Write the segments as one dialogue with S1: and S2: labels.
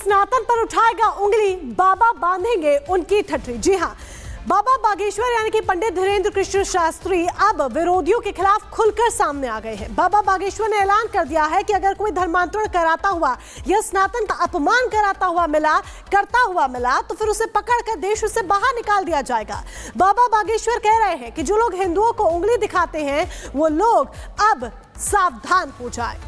S1: सनातन पर उठाएगा उंगली, बाबा बांधेंगे उनकी ठठरी। जी हां, बाबा बागेश्वर यानी कि पंडित धीरेन्द्र कृष्ण शास्त्री अब विरोधियों के खिलाफ खुलकर सामने आ गए हैं। बाबा बागेश्वर ने ऐलान कर दिया है कि अगर कोई धर्मांतरण कराता हुआ या सनातन का अपमान करता हुआ मिला तो फिर उसे पकड़कर देश से बाहर निकाल दिया जाएगा। बाबा बागेश्वर कह रहे हैं कि जो लोग हिंदुओं को उंगली दिखाते हैं वो लोग अब सावधान हो जाए।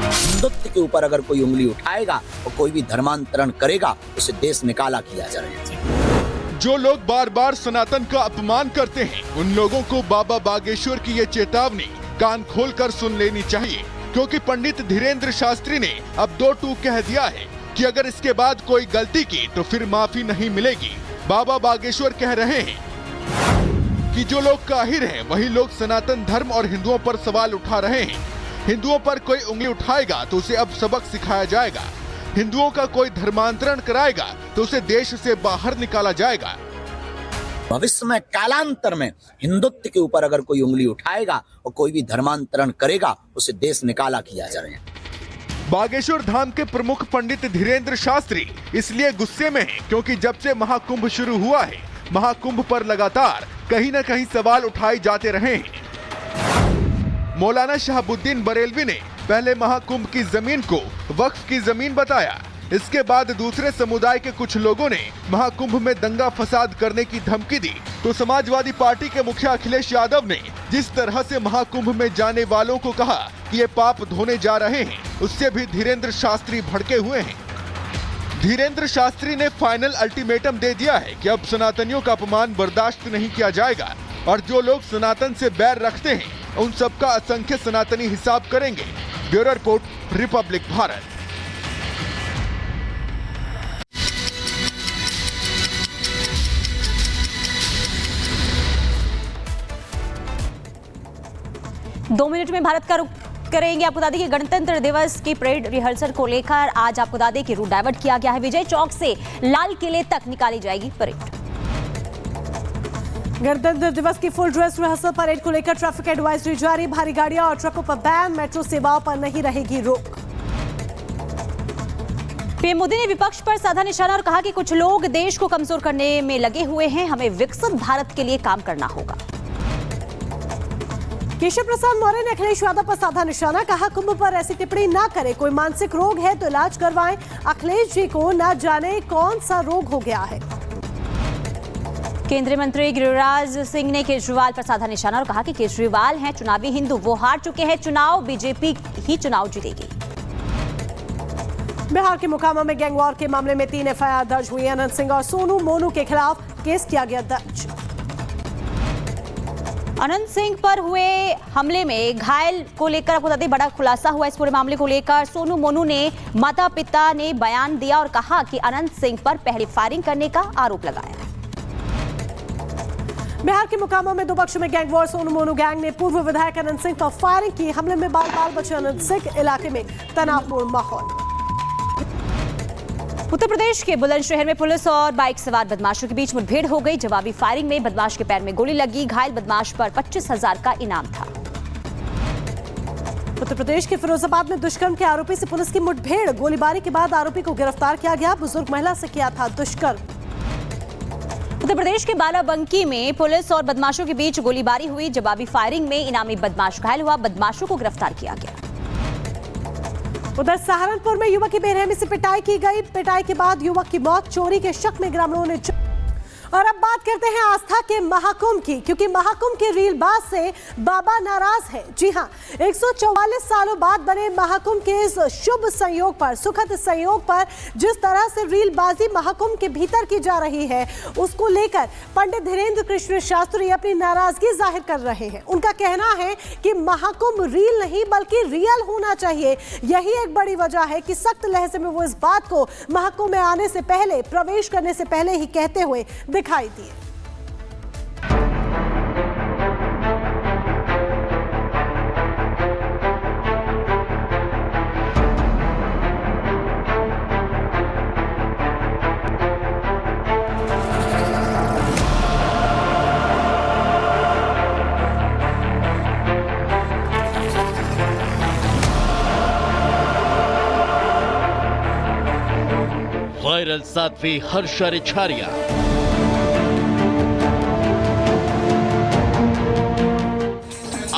S2: हिंदुत्व के ऊपर अगर कोई उंगली उठाएगा और कोई भी धर्मांतरण करेगा उसे देश निकाला किया जाएगा।
S3: जो लोग बार बार सनातन का अपमान करते हैं उन लोगों को बाबा बागेश्वर की ये चेतावनी कान खोलकर सुन लेनी चाहिए, क्योंकि पंडित धीरेन्द्र शास्त्री ने अब 2 टूक कह दिया है कि अगर इसके बाद कोई गलती की तो फिर माफी नहीं मिलेगी। बाबा बागेश्वर कह रहे हैं कि जो लोग काहिर हैं वही लोग सनातन धर्म और हिंदुओं पर सवाल उठा रहे हैं। हिंदुओं पर कोई उंगली उठाएगा तो उसे अब सबक सिखाया जाएगा। हिंदुओं का कोई धर्मांतरण कराएगा तो उसे देश से बाहर निकाला जाएगा।
S2: भविष्य में कालांतर में हिंदुत्व के ऊपर अगर कोई उंगली उठाएगा और कोई भी धर्मांतरण करेगा उसे देश निकाला किया जाएगा।
S3: बागेश्वर धाम के प्रमुख पंडित धीरेन्द्र शास्त्री इसलिए गुस्से में हैं क्योंकि जब से महाकुंभ शुरू हुआ है महाकुंभ पर लगातार कहीं न कहीं सवाल उठाए जाते रहे हैं। मौलाना शहाबुद्दीन बरेलवी ने पहले महाकुंभ की जमीन को वक्फ की जमीन बताया। इसके बाद दूसरे समुदाय के कुछ लोगों ने महाकुंभ में दंगा फसाद करने की धमकी दी तो समाजवादी पार्टी के मुखिया अखिलेश यादव ने जिस तरह से महाकुंभ में जाने वालों को कहा कि ये पाप धोने जा रहे हैं, उससे भी धीरेन्द्र शास्त्री भड़के हुए हैं। धीरेन्द्र शास्त्री ने फाइनल अल्टीमेटम दे दिया है कि अब सनातनियों का अपमान बर्दाश्त नहीं किया जाएगा और जो लोग सनातन से बैर रखते हैं उन सबका असंख्य सनातनी हिसाब करेंगे। Bureau report, Republic Bharat.
S4: दो मिनट में भारत का रुख करेंगे। आपको बता दें कि गणतंत्र दिवस की परेड रिहर्सल को लेकर आज आपको बता दें कि रूट डाइवर्ट किया गया है। विजय चौक से लाल किले तक निकाली जाएगी परेड।
S1: गणतंत्र दिवस की फुल ड्रेस रिहर्सल परेड को लेकर ट्रैफिक एडवाइजरी जारी। भारी गाड़ियां और ट्रकों पर बैन, मेट्रो सेवाओं पर नहीं रहेगी रोक।
S4: पीएम मोदी ने विपक्ष पर साधा निशाना और कहा कि कुछ लोग देश को कमजोर करने में लगे हुए हैं, हमें विकसित भारत के लिए काम करना होगा।
S1: केशव प्रसाद मौर्य ने अखिलेश यादव पर साधा निशाना, कहा कुंभ पर ऐसी टिप्पणी ना करे, कोई मानसिक रोग है तो इलाज करवाएं। अखिलेश जी को ना जाने कौन सा रोग हो गया है।
S4: केंद्रीय मंत्री गिरिराज सिंह ने केजरीवाल पर साधा निशाना और कहा कि केजरीवाल हैं चुनावी हिंदू, वो हार चुके हैं चुनाव, बीजेपी ही चुनाव जीतेगी।
S1: बिहार के मोकामा में गैंग वॉर के मामले में 3 एफआईआर दर्ज हुई। अनंत सिंह और सोनू मोनू के खिलाफ केस किया गया दर्ज।
S4: अनंत सिंह पर हुए हमले में घायल को लेकर आपको बता दें बड़ा खुलासा हुआ। इस पूरे मामले को लेकर सोनू मोनू ने माता पिता ने बयान दिया और कहा कि अनंत सिंह पर पहले फायरिंग करने का आरोप लगाया।
S1: बिहार के मोकामा में 2 पक्षों में gang war. Sonu Monu gang ने पूर्व विधायक अनंत सिंह पर फायरिंग की। हमले में बाल बाल बचे अनंत सिंह, इलाके में तनावपूर्ण माहौल।
S4: उत्तर प्रदेश के बुलंदशहर में पुलिस और बाइक सवार बदमाशों के बीच मुठभेड़ हो गई। जवाबी फायरिंग में बदमाश के पैर में गोली लगी। घायल बदमाश पर 25,000 का इनाम था।
S1: उत्तर प्रदेश के फिरोजाबाद में दुष्कर्म के आरोपी से पुलिस की मुठभेड़। गोलीबारी के बाद आरोपी को गिरफ्तार किया गया। बुजुर्ग महिला से किया था दुष्कर्म।
S4: उत्तर प्रदेश के बाराबंकी में पुलिस और बदमाशों के बीच गोलीबारी हुई। जवाबी फायरिंग में इनामी बदमाश घायल हुआ। बदमाशों को गिरफ्तार किया गया।
S1: उधर सहारनपुर में युवक की बेरहमी से पिटाई की गई। पिटाई के बाद युवक की मौत। चोरी के शक में ग्रामीणों ने और अब बात करते हैं आस्था के महाकुंभ की, क्योंकि महाकुंभ के रीलबाज से बाबा नाराज है। जी हां, 144 सालों बाद बने महाकुंभ के इस शुभ संयोग पर, सुखद संयोग पर जिस तरह से रीलबाजी महाकुंभ के भीतर की जा रही है उसको लेकर पंडित धीरेन्द्र कृष्ण शास्त्री अपनी नाराजगी जाहिर कर रहे हैं। उनका कहना है कि महाकुंभ रील नहीं बल्कि रियल होना चाहिए। यही एक बड़ी वजह है कि सख्त लहजे में वो इस बात को महाकुंभ में आने से पहले, प्रवेश करने से पहले ही कहते हुए दिखाई दिए।
S5: वायरल साध्वी हर्षा रिछारिया,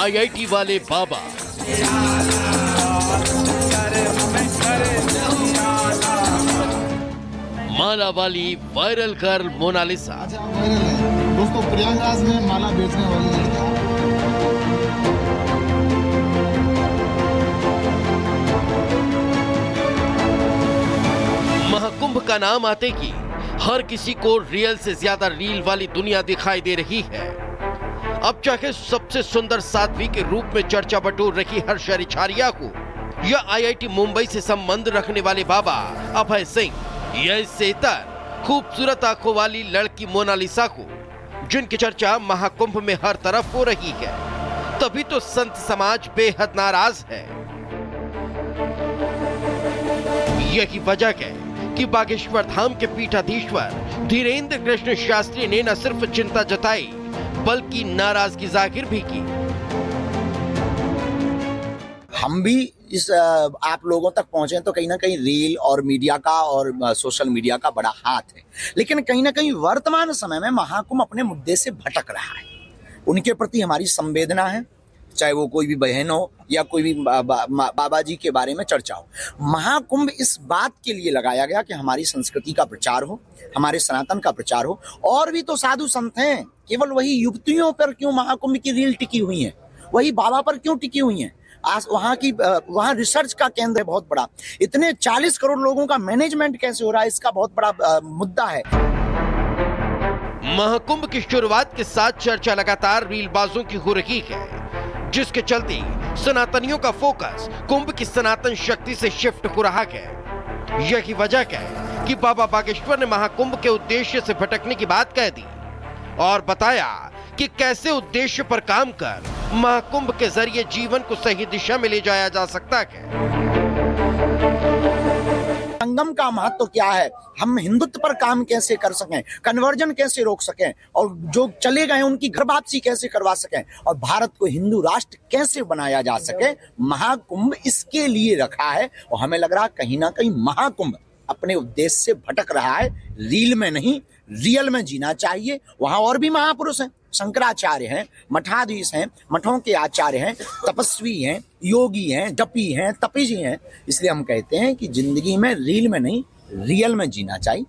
S5: IIT वाले बाबा, माला वाली वायरल गर्ल मोनालिसा,
S6: वायरल है दोस्तों, प्रयागराज में माला बेचने वाली लड़की।
S5: महाकुंभ का नाम आते ही हर किसी को रियल से ज्यादा रील वाली दुनिया दिखाई दे रही है। अब चाहे सबसे सुंदर साध्वी के रूप में चर्चा बटोर रही हर्षा रिछारिया को या IIT मुंबई से संबंध रखने वाले बाबा अभय सिंह या इससे इतर खूबसूरत आंखों वाली लड़की मोनालिसा को, जिनकी चर्चा महाकुंभ में हर तरफ हो रही है, तभी तो संत समाज बेहद नाराज है। यही वजह है कि बागेश्वर धाम के पीठाधीश्वर धीरेन्द्र कृष्ण शास्त्री ने न सिर्फ चिंता जताई बल्कि नाराजगी जाहिर भी की।
S2: हम भी इस आप लोगों तक पहुंचे तो कहीं ना कहीं रील और मीडिया का और सोशल मीडिया का बड़ा हाथ है, लेकिन कहीं ना कहीं वर्तमान समय में महाकुंभ अपने मुद्दे से भटक रहा है। उनके प्रति हमारी संवेदना है, चाहे वो कोई भी बहन हो या कोई भी बाबा जी के बारे में चर्चा हो। महाकुंभ इस बात के लिए लगाया गया कि हमारी संस्कृति का प्रचार हो, हमारे सनातन का प्रचार हो। और भी तो साधु संत हैं, केवल वही युवतियों पर क्यों महाकुंभ की रील टिकी हुई है, वही बाबा पर क्यों टिकी हुई है? आज वहाँ रिसर्च का केंद्र है बहुत बड़ा। इतने 40 करोड़ लोगों का मैनेजमेंट कैसे हो रहा है, इसका बहुत बड़ा मुद्दा है।
S5: महाकुंभ की शुरुआत के साथ चर्चा लगातार रीलबाजों की हो रही है, जिसके चलते सनातनियों का फोकस कुंभ की सनातन शक्ति से शिफ्ट हो रहा है। यही वजह है कि बाबा बागेश्वर ने महाकुंभ के उद्देश्य से भटकने की बात कह दी और बताया कि कैसे उद्देश्य पर काम कर महाकुंभ के जरिए जीवन को सही दिशा में ले जाया जा सकता है।
S2: संगम का महत्व क्या है, हम हिंदुत्व पर काम कैसे कर सकें, कन्वर्जन कैसे रोक सकें, और जो चले गए उनकी घर वापसी कैसे करवा सकें, और भारत को हिंदू राष्ट्र कैसे बनाया जा सके। महाकुंभ इसके लिए रखा है। और हमें लग रहा है कहीं ना कहीं महाकुंभ अपने उद्देश्य से भटक रहा है। रील में नहीं, रियल में जीना चाहिए। वहां और भी महापुरुष हैं, शंकराचार्य हैं, मठाधीश हैं, मठों के आचार्य हैं, तपस्वी हैं, योगी हैं, जपी हैं, तपी जी हैं। इसलिए हम कहते हैं कि जिंदगी में रील में नहीं, रियल में जीना चाहिए।